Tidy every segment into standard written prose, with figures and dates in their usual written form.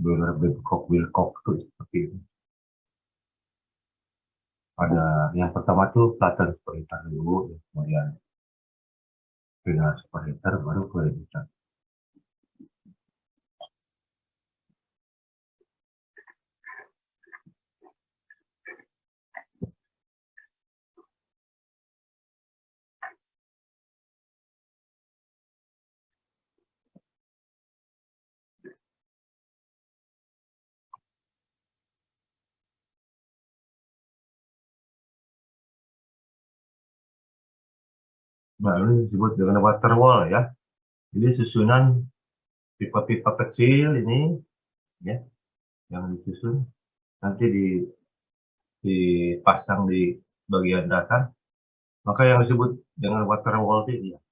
boiler Babcock-Wilcox tuh seperti itu. Ada yang pertama tuh flatten superheater dulu, kemudian final superheater, baru kelembutan. Nah, ini disebut dengan water wall ya. Jadi susunan pipa-pipa kecil ini ya yang disusun nanti dipasang di bagian dasar, maka yang disebut dengan water wall itu ya.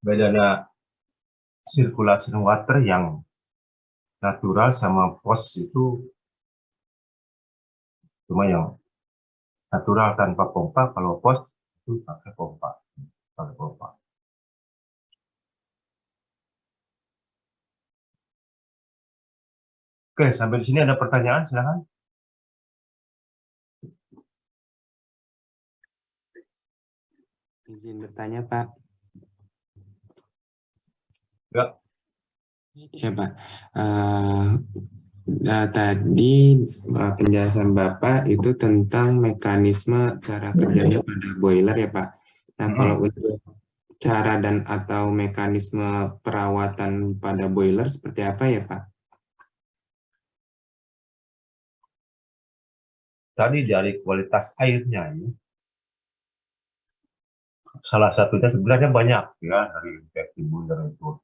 Bedanya circulation water yang natural sama pos itu, cuma yang natural tanpa pompa, kalau pos itu pakai pompa. Oke, sampai di sini ada pertanyaan, silakan. Izin bertanya, Pak. Ya. Ya, Pak. Tadi penjelasan Bapak itu tentang mekanisme cara kerjanya pada boiler ya, Pak. Nah, kalau untuk cara dan atau mekanisme perawatan pada boiler seperti apa ya, Pak? Tadi dari kualitas airnya ini, salah satunya sebenarnya banyak ya dari infeksi boiler itu.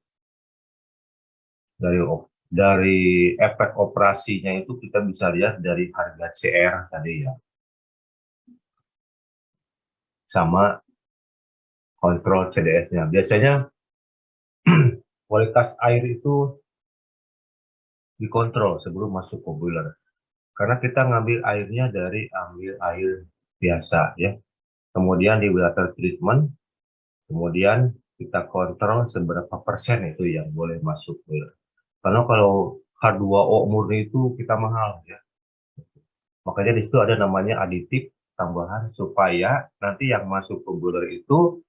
Dari efek operasinya itu kita bisa lihat dari harga CR tadi ya, sama kontrol CDS-nya. Biasanya kualitas air itu dikontrol sebelum masuk ke boiler. Karena kita ngambil airnya dari air biasa ya. Kemudian di water treatment, kemudian kita kontrol seberapa persen itu yang boleh masuk boiler. Karena kalau H2O murni itu kita mahal ya. Makanya di situ ada namanya aditif tambahan supaya nanti yang masuk ke boiler itu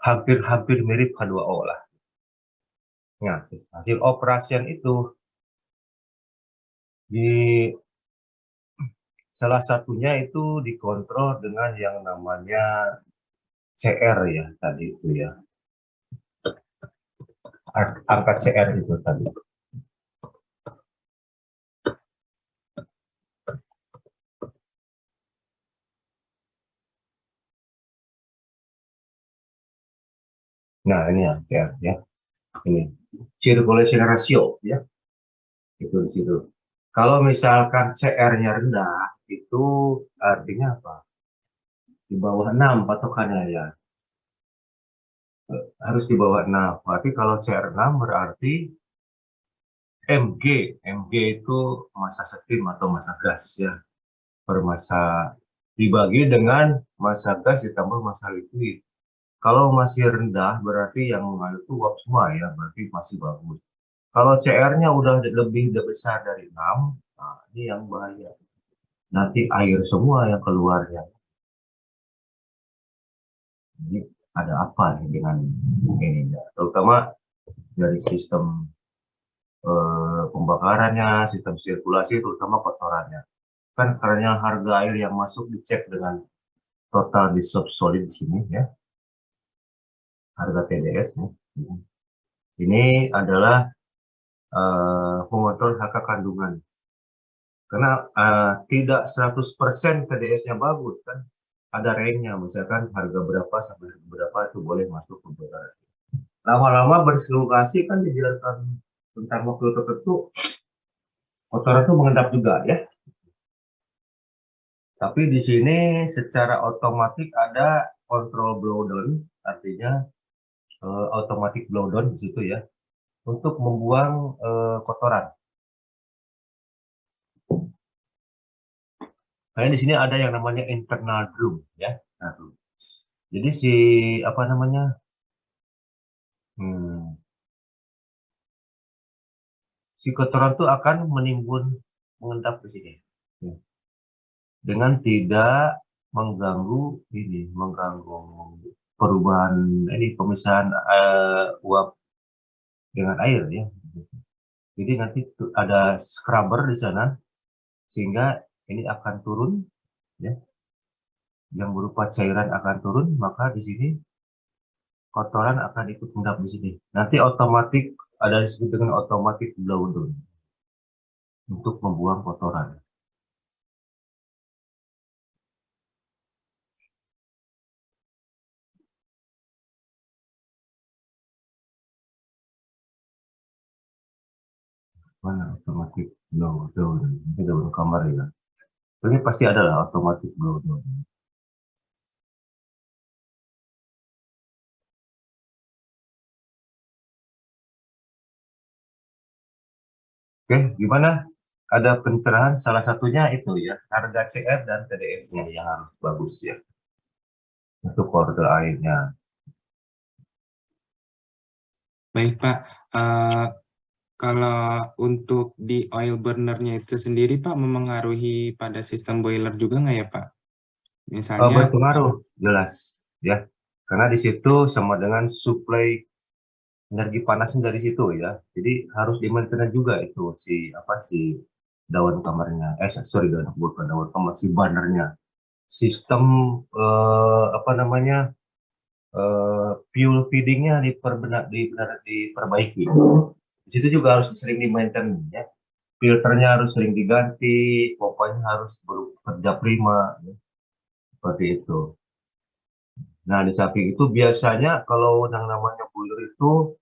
hampir mirip H2O lah. Nah, hasil operasian itu di salah satunya itu dikontrol dengan yang namanya CR ya tadi itu ya. Angka CR itu tadi. Nah, ini ya CR ya. Ini circulation ratio ya. Itu di situ. Kalau misalkan CR-nya rendah, itu artinya apa? Di bawah 6 patokannya ya. Harus di bawah 6. Berarti kalau CR 6 berarti MG. MG itu massa steam atau massa gas ya. Per massa dibagi dengan massa gas ditambah massa liquid. Kalau masih rendah berarti yang mengalir itu uap semua ya, berarti masih bagus. Kalau CR-nya udah lebih besar dari 6, nah ini yang bahaya. Nanti air semua yang keluarnya. Jadi ada apa nih dengan ini ya? Terutama dari sistem pembakarannya, sistem sirkulasi, terutama kotorannya. Kan karena harga air yang masuk dicek dengan total dissolved solid di sini ya, harga TDS ya. Ini adalah pengontrol HK kandungan. Karena tidak 100% TDS-nya bagus kan, ada range-nya, misalkan harga berapa sampai berapa itu boleh masuk ke boiler. Lama-lama bersirkulasi kan dibiarkan tentang waktu tertentu kotoran itu mengendap juga ya. Tapi di sini secara otomatis ada kontrol blowdown, artinya automatic blowdown di situ ya, untuk membuang kotoran. Nah, di sini ada yang namanya internal drum ya. Nah, jadi si apa namanya si kotoran itu akan menimbun mengendap di sini dengan tidak mengganggu perubahan ini pemisahan uap dengan air ya. Jadi nanti ada scrubber di sana sehingga ini akan turun ya, yang berupa cairan akan turun, maka di sini kotoran akan ikut mengendap di sini. Nanti otomatis ada disebut dengan automatic blowdown untuk membuang kotoran. Mana automatic blowdown? Ini dalam kamar ya. Ini pasti adalah automatic blowdown. Oke, gimana? Ada pencerahan, salah satunya itu ya, harga CR dan TDS-nya yang harus bagus ya. Untuk kode airnya. Baik Pak, kalau untuk di oil burnernya itu sendiri Pak memengaruhi pada sistem boiler juga nggak ya Pak? Misalnya Berpengaruh, jelas ya. Karena di situ sama dengan suplai energi panasnya dari situ ya. Jadi harus di-maintenance juga itu si daun kamarnya. Sorry, bukan daun kamar, si burnernya. Sistem apa namanya? Fuel feedingnya diperbaiki. Di situ juga harus sering di-maintenance ya. Filternya harus sering diganti, pompanya harus bekerja prima, ya. Seperti itu. Nah, di samping itu biasanya kalau yang namanya boiler itu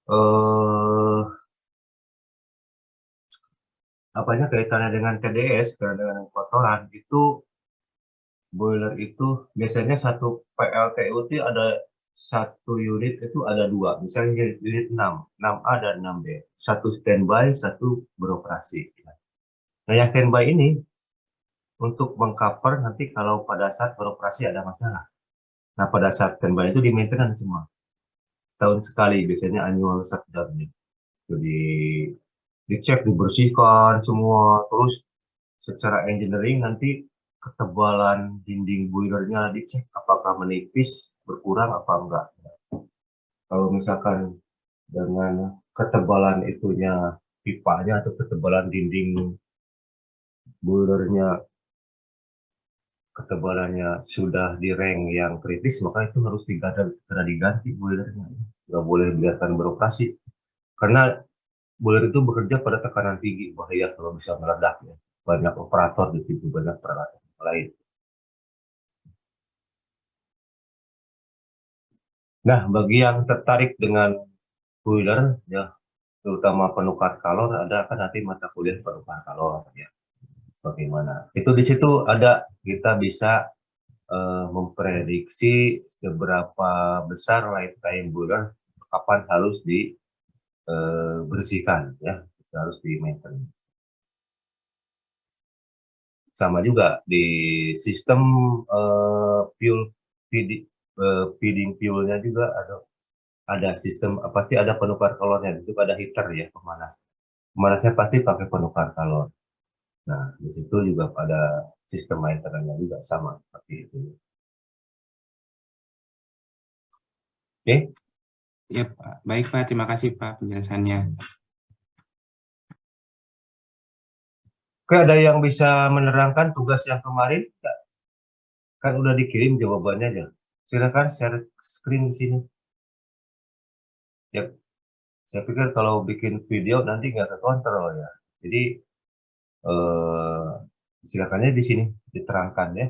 eh, apanya kaitannya dengan TDS, dengan kotoran itu boiler itu biasanya satu PLTU itu ada satu unit itu ada dua, misalnya unit 6A dan 6B, satu standby, satu beroperasi. Nah, yang standby ini untuk mengcover nanti kalau pada saat beroperasi ada masalah. Nah, pada saat standby itu di maintenance semua. Tahun sekali, biasanya annual shutdown. Jadi dicek, dibersihkan semua. Terus secara engineering nanti ketebalan dinding boilernya dicek apakah menipis, berkurang apa enggak. Kalau misalkan dengan ketebalan itunya pipanya atau ketebalan dinding boilernya ketebalannya sudah di rank yang kritis, maka itu harus segera diganti boilernya. Nggak boleh biarkan beroperasi. Karena boiler itu bekerja pada tekanan tinggi, bahaya kalau bisa meledak ya. Banyak operator di situ, banyak peralatan lain. Nah, bagi yang tertarik dengan boiler, ya, terutama penukar kalor, ada kan nanti mata kuliah penukar kalor ya. Bagaimana? Itu di situ ada kita bisa memprediksi seberapa besar lifetime boiler kapan harus dibersihkan ya, harus di maintenance. Sama juga di sistem fuel feeding fuelnya juga ada sistem pasti ada penukar kalornya, itu ada heater ya, pemanasnya pasti pakai penukar kalor. Nah, di situ juga ada sistem maintenance juga sama seperti itu. Oke. ya Pak, baik Pak, terima kasih Pak penjelasannya. Oke, ada yang bisa menerangkan tugas yang kemarin? Kan udah dikirim jawabannya aja. Silakan share screen di sini. Ya, saya pikir kalau bikin video nanti nggak kekontrol ya. Jadi silakannya di sini diterangkan ya.